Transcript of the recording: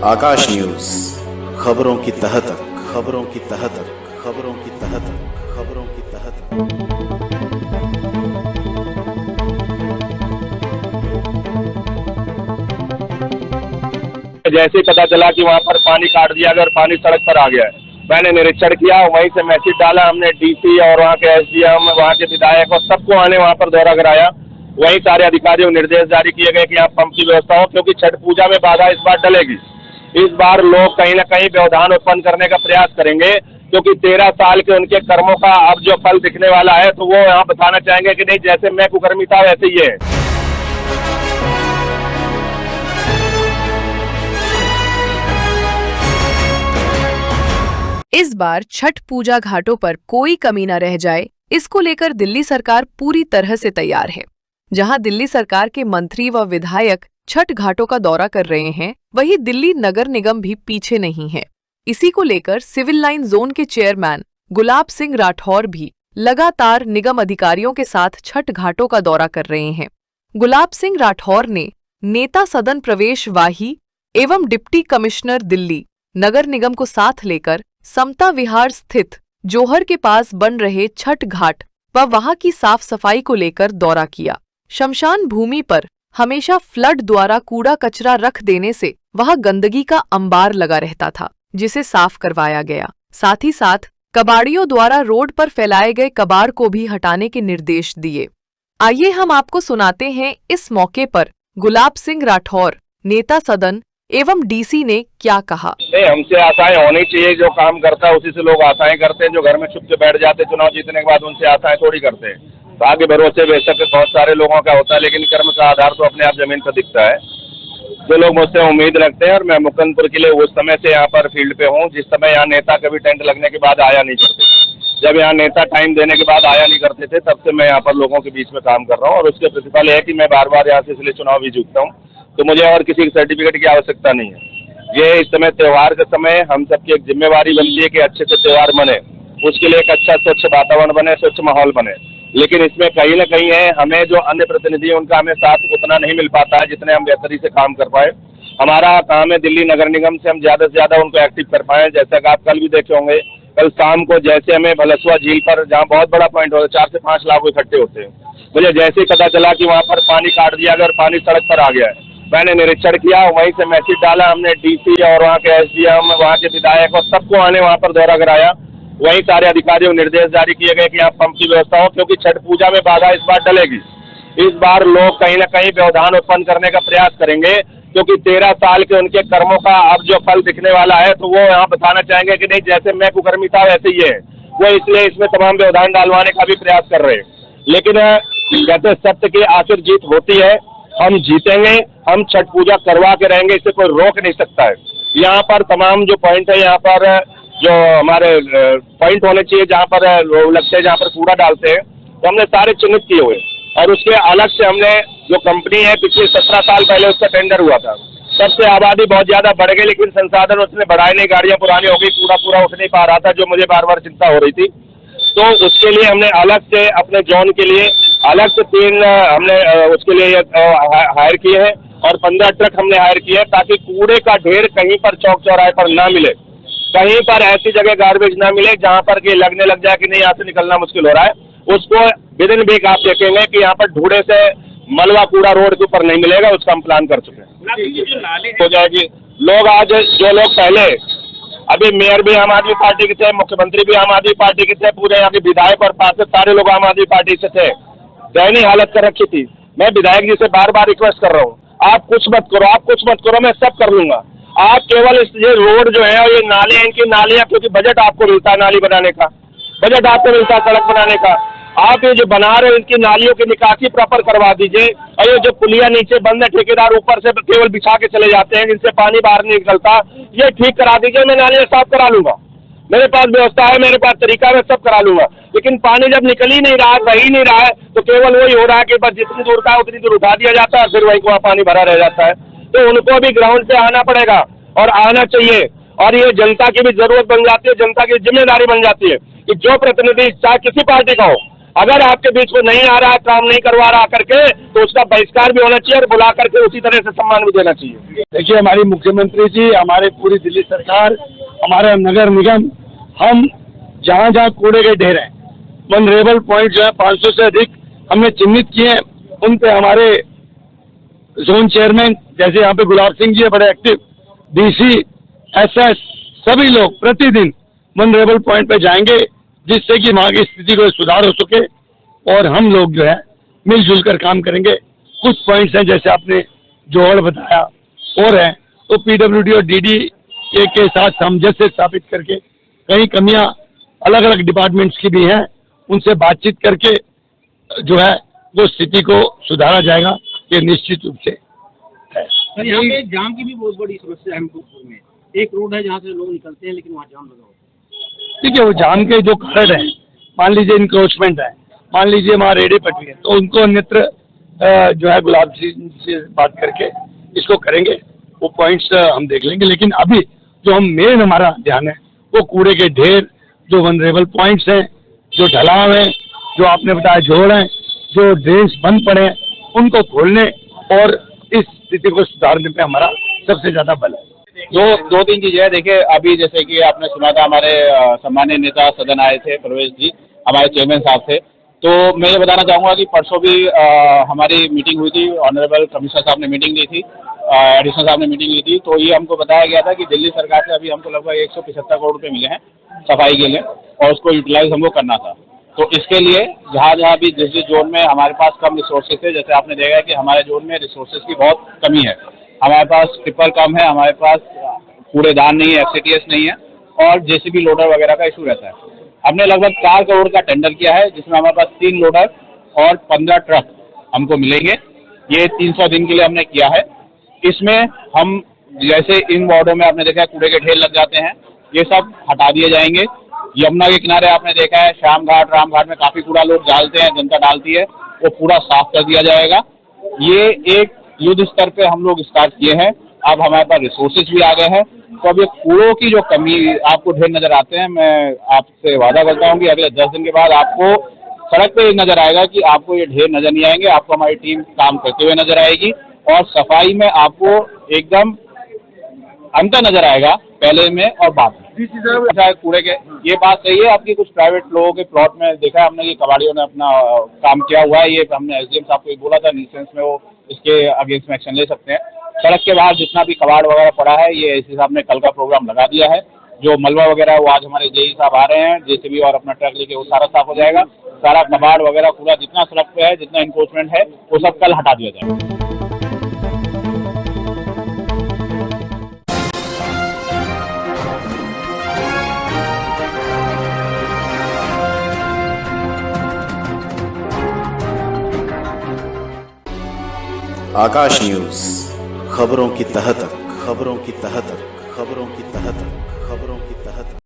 आकाश news, खबरों की तह तक, खबरों की तह तक, खबरों की तह तक, खबरों की तह तक। जैसे ही पता चला कि वहाँ पर पानी काट दिया गया और पानी सड़क पर आ गया है, मैंने निरीक्षण किया, वहीं से मैसेज डाला हमने डीसी और वहाँ के एसडीएम, वहाँ के विधायक और सबको आने वहाँ पर दौरा कराया। वहीं सारे अधिकारियों को निर्देश जारी किए गए कि यहाँ पंप की व्यवस्था हो, क्योंकि छठ पूजा में बाधा इस बार डलेगी। इस बार लोग कहीं ना कहीं व्यवधान उत्पन्न करने का प्रयास करेंगे, क्योंकि 13 साल के उनके कर्मों का अब जो फल दिखने वाला है, तो वो यहाँ बताना चाहेंगे कि नहीं, जैसे मैं कुकर्मी था वैसे ही है। इस बार छठ पूजा घाटों पर कोई कमी न रह जाए, इसको लेकर दिल्ली सरकार पूरी तरह से तैयार है। जहां दिल्ली सरकार के मंत्री व विधायक छठ घाटों का दौरा कर रहे हैं, वहीं दिल्ली नगर निगम भी पीछे नहीं है। इसी को लेकर सिविल लाइन जोन के चेयरमैन गुलाब सिंह राठौर भी लगातार निगम अधिकारियों के साथ छठ घाटों का दौरा कर रहे हैं। गुलाब सिंह राठौर ने नेता सदन प्रवेश वाही एवं डिप्टी कमिश्नर दिल्ली नगर निगम को साथ लेकर समता विहार स्थित जोहर के पास बन रहे छठ घाट व वहां की साफ सफाई को लेकर दौरा किया। शमशान भूमि पर हमेशा फ्लड द्वारा कूड़ा कचरा रख देने से वहां गंदगी का अंबार लगा रहता था, जिसे साफ करवाया गया। साथ ही साथ कबाड़ियों द्वारा रोड पर फैलाए गए कबाड़ को भी हटाने के निर्देश दिए। आइए हम आपको सुनाते हैं इस मौके पर गुलाब सिंह राठौर, नेता सदन एवं डीसी ने क्या कहा। नहीं, हमसे आशाएं होनी चाहिए। जो काम करता है उसी से लोग आशाएं करते हैं। जो घर में छुप के बैठ जाते चुनाव जीतने के बाद, उनसे आशाएं थोड़ी करते हैं। भाग्य भरोसे बेशक बहुत सारे लोगों का होता है, लेकिन कर्म का आधार तो अपने आप जमीन पर दिखता है। जो लोग मुझसे उम्मीद रखते हैं, और मैं मुकंदपुर के लिए उस समय से यहाँ पर फील्ड पे हूँ जिस समय यहाँ नेता कभी टेंट लगने के बाद आया नहीं करते। जब यहाँ नेता टाइम देने के बाद आया नहीं करते थे, तब से मैं यहाँ पर लोगों के बीच में काम कर रहा हूँ, और उसके प्रतिफल है कि मैं बार बार यहाँ से इसलिए चुनाव भी जीतता हूँ। तो मुझे और किसी सर्टिफिकेट की आवश्यकता नहीं है। ये इस समय त्योहार के समय हम सबकी एक जिम्मेवारी बनती है कि अच्छे से त्योहार बने, उसके लिए एक अच्छा स्वच्छ वातावरण बने, स्वच्छ माहौल बने। लेकिन इसमें कहीं ना कहीं है, हमें जो अन्य प्रतिनिधि हैं उनका हमें साथ उतना नहीं मिल पाता है जितने हम बेहतरी से काम कर पाए। हमारा काम है दिल्ली नगर निगम से हम ज़्यादा से ज़्यादा उनको एक्टिव कर पाएँ। जैसा कि आप कल भी देखे होंगे, कल शाम को जैसे हमें भलसुआ झील पर, जहाँ बहुत बड़ा पॉइंट होता है, 4 से 5 लाख इकट्ठे होते हैं, मुझे जैसे ही पता चला कि वहाँ पर पानी काट दिया गया और पानी सड़क पर आ गया है, मैंने निरीक्षण किया, वहीं से मैसेज डाला हमने डीसी और वहाँ के एसडीएम, वहाँ के विधायक और सबको आने वहाँ पर दौरा कराया। वहीं सारे अधिकारियों को निर्देश जारी किए गए कि यहाँ पंप की व्यवस्था हो, क्योंकि छठ पूजा में बाधा इस बार डलेगी। इस बार लोग कहीं ना कहीं व्यवधान उत्पन्न करने का प्रयास करेंगे, क्योंकि 13 साल के उनके कर्मों का अब जो फल दिखने वाला है, तो वो यहाँ बताना चाहेंगे कि नहीं, जैसे मैं कुकर्मी था वैसे ही है। वो इसलिए इसमें तमाम व्यवधान डालवाने का भी प्रयास कर रहे हैं। लेकिन कहते सत्य की आखिर जीत होती है, हम जीतेंगे, हम छठ पूजा करवा के रहेंगे, इसे कोई रोक नहीं सकता है। यहाँ पर तमाम जो पॉइंट है, यहाँ पर जो हमारे पॉइंट होने चाहिए जहाँ पर लगते हैं, जहाँ पर कूड़ा डालते हैं, तो हमने सारे चिन्हित किए हुए। और उसके अलग से हमने जो कंपनी है, पिछले 17 साल पहले उसका टेंडर हुआ था, तब से आबादी बहुत ज़्यादा बढ़ गई, लेकिन संसाधन उसने बढ़ाए नहीं, गाड़ियाँ पुरानी हो गई, कूड़ा पूरा उठ नहीं पा रहा था, जो मुझे बार बार चिंता हो रही थी। तो उसके लिए हमने अलग से अपने जोन के लिए अलग से 3 हमने उसके लिए हायर किए हैं, और 15 ट्रक हमने हायर किए हैं, ताकि कूड़े का ढेर कहीं पर चौक चौराहे पर ना मिले, कहीं पर ऐसी जगह गार्बेज ना मिले जहाँ पर कि लगने लग जाए कि नहीं, यहाँ से निकलना मुश्किल हो रहा है। उसको विद इन वीक आप देखेंगे कि यहाँ पर ढूढ़े से मलबा कूड़ा रोड के ऊपर नहीं मिलेगा, उसका हम प्लान कर चुके हैं। हो जाएगी। लोग आज जो लोग पहले, अभी मेयर भी आम आदमी पार्टी के थे, मुख्यमंत्री भी आम आदमी पार्टी के थे, पूरे यहाँ के विधायक और पार्षद सारे लोग आम आदमी पार्टी से थे, दयनीय हालत कर रखी थी। मैं विधायक जी से बार बार रिक्वेस्ट कर रहा हूँ, आप कुछ मत करो, आप कुछ मत करो, मैं सब कर लूंगा। आप केवल ये रोड जो है और ये नाले, इनकी नालियाँ, क्योंकि बजट आपको मिलता है नाली बनाने का, बजट आपको मिलता है सड़क बनाने का, आप ये जो बना रहे हो इनकी नालियों की निकासी प्रॉपर करवा दीजिए। और ये जो पुलिया नीचे बंद है, ठेकेदार ऊपर से केवल बिछा के चले जाते हैं, जिनसे पानी बाहर नहीं निकलता, ये ठीक करा दीजिए, मैं नालियाँ साफ करा लूंगा। मेरे पास व्यवस्था है, मेरे पास तरीका है, मैं सब करा लूंगा। लेकिन पानी जब निकल ही नहीं रहा, बह ही नहीं रहा है, तो केवल वही हो रहा है कि बस जितनी दूर का है उतनी दूर उठा दिया जाता है, फिर वहीं को वहाँ पानी भरा रह जाता है। तो उनको भी ग्राउंड पे आना पड़ेगा, और आना चाहिए। और ये जनता की भी जरूरत बन जाती है, जनता की जिम्मेदारी बन जाती है कि जो प्रतिनिधि चाहे किसी पार्टी का हो, अगर आपके बीच में नहीं आ रहा है, काम नहीं करवा रहा करके, तो उसका बहिष्कार भी होना चाहिए और बुला करके उसी तरह से सम्मान भी देना चाहिए। देखिए, हमारी मुख्यमंत्री जी, हमारे पूरी दिल्ली सरकार, हमारा नगर निगम, हम जहाँ जहाँ कूड़े के ढेर हैं, वनरेबल पॉइंट जो है 500 से अधिक हमने चिन्हित किए हैं, उन पे हमारे जोन चेयरमैन जैसे यहाँ पे गुलाब सिंह जी है बड़े एक्टिव, डीसी, एसएस, सभी लोग प्रतिदिन वनरेबल पॉइंट पे जाएंगे, जिससे कि वहाँ की स्थिति को सुधार हो सके और हम लोग जो है मिलजुल कर काम करेंगे। कुछ पॉइंट्स हैं जैसे आपने जोड़ बताया और है, तो पीडब्ल्यूडी और डीडी के साथ सामंजस्य स्थापित करके कई कमियां अलग अलग डिपार्टमेंट्स की भी हैं, उनसे बातचीत करके जो है वो स्थिति को सुधारा जाएगा, ये निश्चित रूप से है। सर, यहाँ पे जाम की भी बहुत बड़ी समस्या है हमपुर में। एक रोड है जहाँ से लोग निकलते हैं, लेकिन वहाँ जाम लगा होता है। ठीक है, वो जाम के जो कारण है, मान लीजिए इंक्रोचमेंट है, मान लीजिए वहाँ रेडी पटरी है, तो उनको अन्यत्र जो है गुलाब सिंह से बात करके इसको करेंगे, वो पॉइंट्स हम देख लेंगे। लेकिन अभी जो हम मेन हमारा ध्यान है वो कूड़े के ढेर, जो वनरेबल पॉइंट्स हैं, जो ढलाव है, जो आपने बताया जोड़ है, जो ड्रेन्स बंद पड़े हैं, उनको खोलने और इस स्थिति को सुधारने पे हमारा सबसे ज्यादा बल है। दो तीन चीजें हैं। देखिए, अभी जैसे कि आपने सुना था, हमारे सम्मानीय नेता सदन आए थे, प्रवेश जी, हमारे चेयरमैन साहब थे। तो मैं ये बताना चाहूँगा कि परसों भी हमारी मीटिंग हुई थी, ऑनरेबल कमिश्नर साहब ने मीटिंग ली थी, एडिशनल साहब ने मीटिंग ली थी। तो ये हमको बताया गया था कि दिल्ली सरकार से अभी हमको लगभग 175 करोड़ रुपये मिले हैं सफाई के लिए, और उसको यूटिलाइज हमको करना था। तो इसके लिए जहाँ जहाँ भी जिस जिस जोन में हमारे पास कम रिसोर्सेज है, जैसे आपने देखा है कि हमारे जोन में रिसोर्सेज की बहुत कमी है, हमारे पास टिप्पर कम है, हमारे पास कूड़ेदान नहीं है, एफसीटीएस नहीं है, और जेसीबी लोडर वगैरह का इशू रहता है। हमने लगभग 4 करोड़ का टेंडर किया है, जिसमें हमारे पास 3 लोडर और 15 ट्रक हमको मिलेंगे। ये 300 दिन के लिए हमने किया है। इसमें हम जैसे इन वार्डों में आपने देखा है कूड़े के ढेर लग जाते हैं, ये सब हटा दिए जाएंगे। यमुना के किनारे आपने देखा है श्याम घाट, राम घाट में काफ़ी कूड़ा लोग डालते हैं, जनता डालती है, वो पूरा साफ कर दिया जाएगा। ये एक युद्ध स्तर पे हम लोग स्टार्ट किए हैं। अब हमारे पास रिसोर्सेज भी आ गए हैं, तो अब ये कूड़ों की जो कमी आपको ढेर नजर आते हैं, मैं आपसे वादा करता हूँ कि अगले 10 दिन के बाद आपको सड़क पे नजर आएगा कि आपको ये ढेर नजर नहीं आएंगे, आपको हमारी टीम काम करते हुए नजर आएगी, और सफाई में आपको एकदम अंतर नजर आएगा पहले में और बाद में। कूड़े के ये बात सही है आपकी, कुछ प्राइवेट लोगों के प्लॉट में देखा है हमने कि कबाड़ियों ने अपना काम किया हुआ है। ये हमने एसडीएम साहब को भी बोला था, न्यूसेंस में वो इसके अगेंस्ट में एक्शन ले सकते हैं। सड़क के बाहर जितना भी कबाड़ वगैरह पड़ा है, ये एसी साहब ने कल का प्रोग्राम लगा दिया है। जो मलबा वगैरह वो आज हमारे जेई साहब आ रहे हैं, जेसीबी और अपना ट्रक लेके वो सारा साफ हो जाएगा। सारा कबाड़ वगैरह पूरा जितना सड़क पे है, जितना इंक्रोचमेंट है, वो सब कल हटा दिया जाएगा। आकाश न्यूज, खबरों की तह तक, खबरों की तह तक, खबरों की तह तक, खबरों की